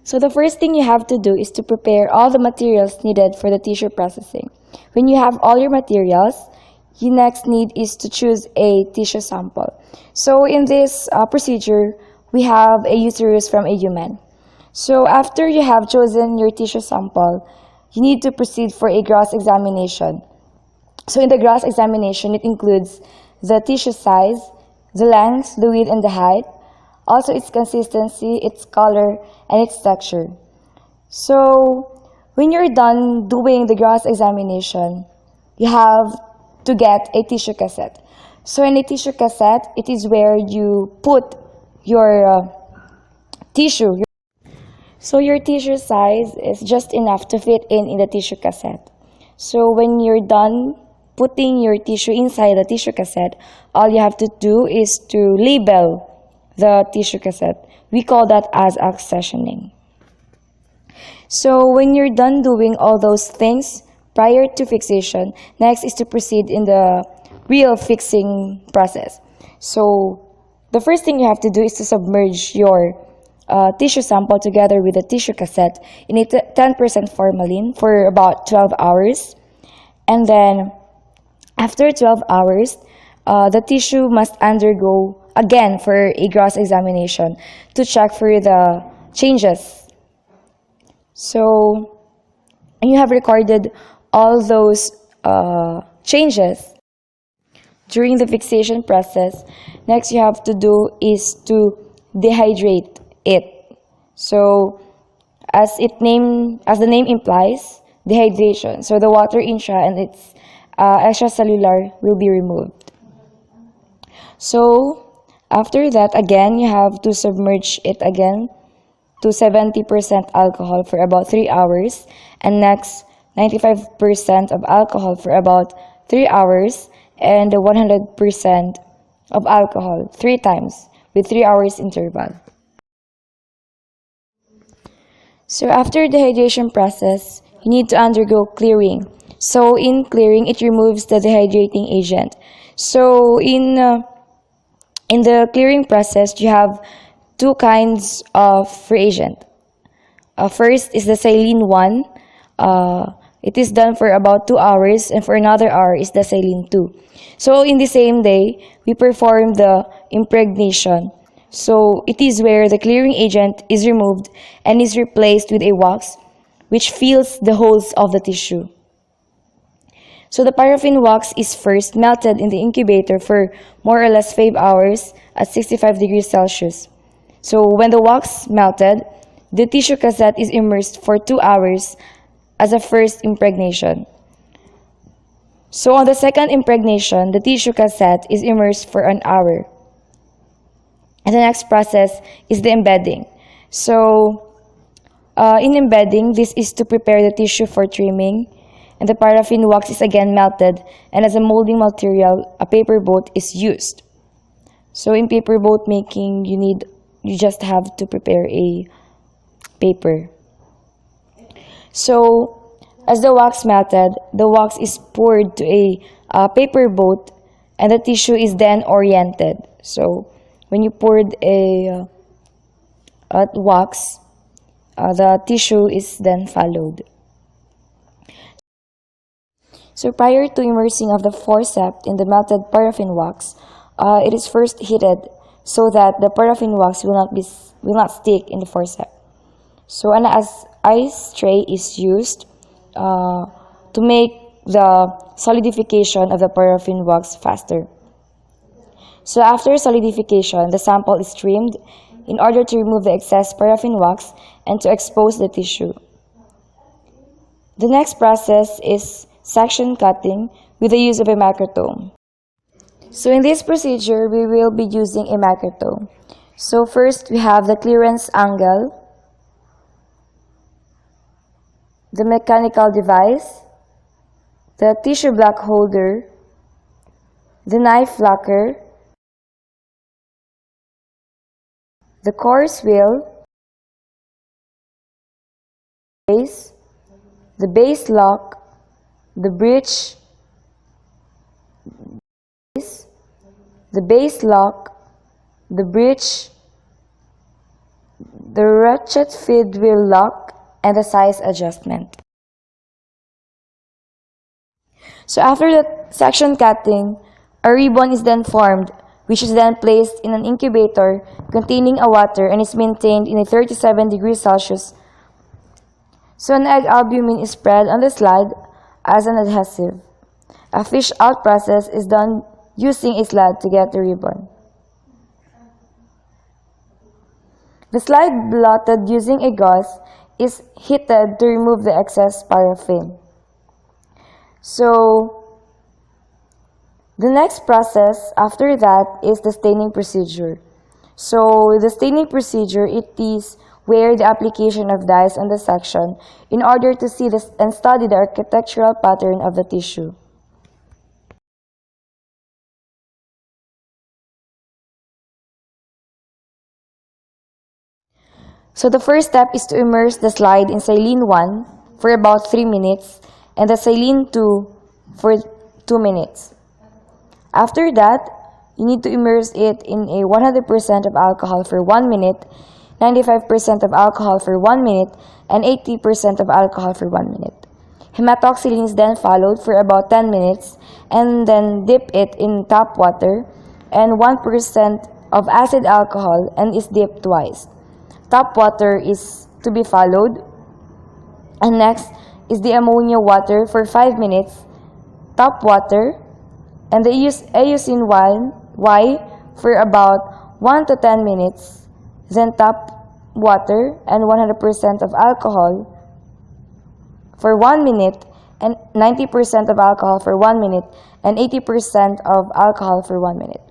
So the first thing you have to do is to prepare all the materials needed for the tissue processing. When you have all your materials, you next need is to choose a tissue sample. So in this procedure, we have a uterus from a human. So after you have chosen your tissue sample, you need to proceed for a gross examination. So in the gross examination, it includes the tissue size, the length, the width, and the height, also its consistency, its color, and its texture. So when you're done doing the gross examination, you have to get a tissue cassette. So in a tissue cassette, it is where you put your tissue. So your tissue size is just enough to fit in the tissue cassette. So when you're done putting your tissue inside the tissue cassette, all you have to do is to label the tissue cassette. We call that as accessioning. So when you're done doing all those things prior to fixation, next is to proceed in the real fixing process. So the first thing you have to do is to submerge your tissue sample together with the tissue cassette in a 10% formalin for about 12 hours. And then after 12 hours, the tissue must undergo again for a gross examination to check for the changes. So you have recorded all those changes during the fixation process. Next you have to do is to dehydrate it. So as the name implies, dehydration. So the water intra and its extracellular will be removed. So after that, again, you have to submerge it again to 70% alcohol for about 3 hours, and next 95% of alcohol for about 3 hours, and 100% of alcohol 3 times with 3 hours interval. So after the dehydration process, you need to undergo clearing. So in clearing, it removes the dehydrating agent. So in the clearing process, you have 2 kinds of reagent. First is the saline one. It is done for about 2 hours, and for another hour is the saline 2. So in the same day, we perform the impregnation. So it is where the clearing agent is removed and is replaced with a wax which fills the holes of the tissue. So the paraffin wax is first melted in the incubator for more or less 5 hours at 65 degrees Celsius. So when the wax melted, the tissue cassette is immersed for 2 hours as a first impregnation. So on the second impregnation, the tissue cassette is immersed for an hour. And the next process is the embedding. So in embedding, this is to prepare the tissue for trimming, and the paraffin wax is again melted, and as a molding material, a paper boat is used. So in paper boat making, you just have to prepare a paper. So as the wax melted, the wax is poured to a paper boat, and the tissue is then oriented. So when you poured a wax, the tissue is then followed. So prior to immersing of the forceps in the melted paraffin wax, it is first heated so that the paraffin wax will not stick in the forceps. So an ice tray is used to make the solidification of the paraffin wax faster. So after solidification, the sample is trimmed in order to remove the excess paraffin wax and to expose the tissue. The next process is section cutting with the use of a microtome. So in this procedure, we will be using a microtome. So first, we have the clearance angle, the mechanical device, the tissue block holder, the knife locker, the coarse wheel, the base lock, the breech, the base lock, the breech, the ratchet feed wheel lock, and the size adjustment. So after the section cutting, a ribbon is then formed, which is then placed in an incubator containing a water and is maintained in a 37 degrees Celsius. So an egg albumin is spread on the slide as an adhesive. A fish out process is done using a slide to get the ribbon. The slide blotted using a gauze is heated to remove the excess paraffin. So the next process after that is the staining procedure. So the staining procedure, it is where the application of dyes on the section in order to see this and study the architectural pattern of the tissue. So the first step is to immerse the slide in saline 1 for about 3 minutes and the saline 2 for 2 minutes. After that, you need to immerse it in a 100% of alcohol for 1 minute, 95% of alcohol for 1 minute, and 80% of alcohol for 1 minute. Hematoxylin is then followed for about 10 minutes and then dip it in tap water and 1% of acid alcohol and is dipped twice. Tap water is to be followed, and next is the ammonia water for 5 minutes, tap water, and the eosin Y for about 1 to 10 minutes, then tap water and 100% of alcohol for 1 minute, and 90% of alcohol for 1 minute, and 80% of alcohol for 1 minute.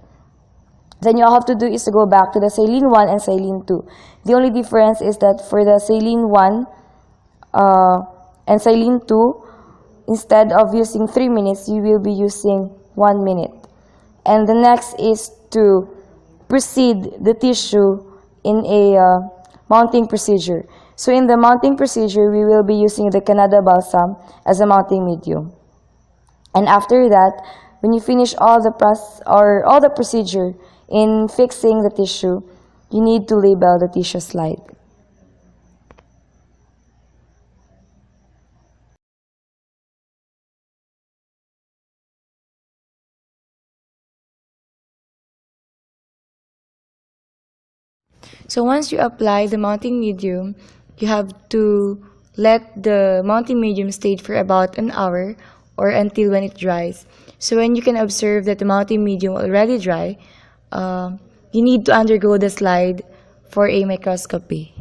Then you all have to do is to go back to the saline 1 and saline 2. The only difference is that for the saline 1 and saline 2, instead of using 3 minutes, you will be using 1 minute. And the next is to proceed the tissue in a mounting procedure. So in the mounting procedure, we will be using the Canada balsam as a mounting medium. And after that, when you finish all the procedure in fixing the tissue, you need to label the tissue slide. So once you apply the mounting medium, you have to let the mounting medium stay for about an hour or until when it dries. So when you can observe that the mounting medium already dry, you need to undergo the slide for a microscopy.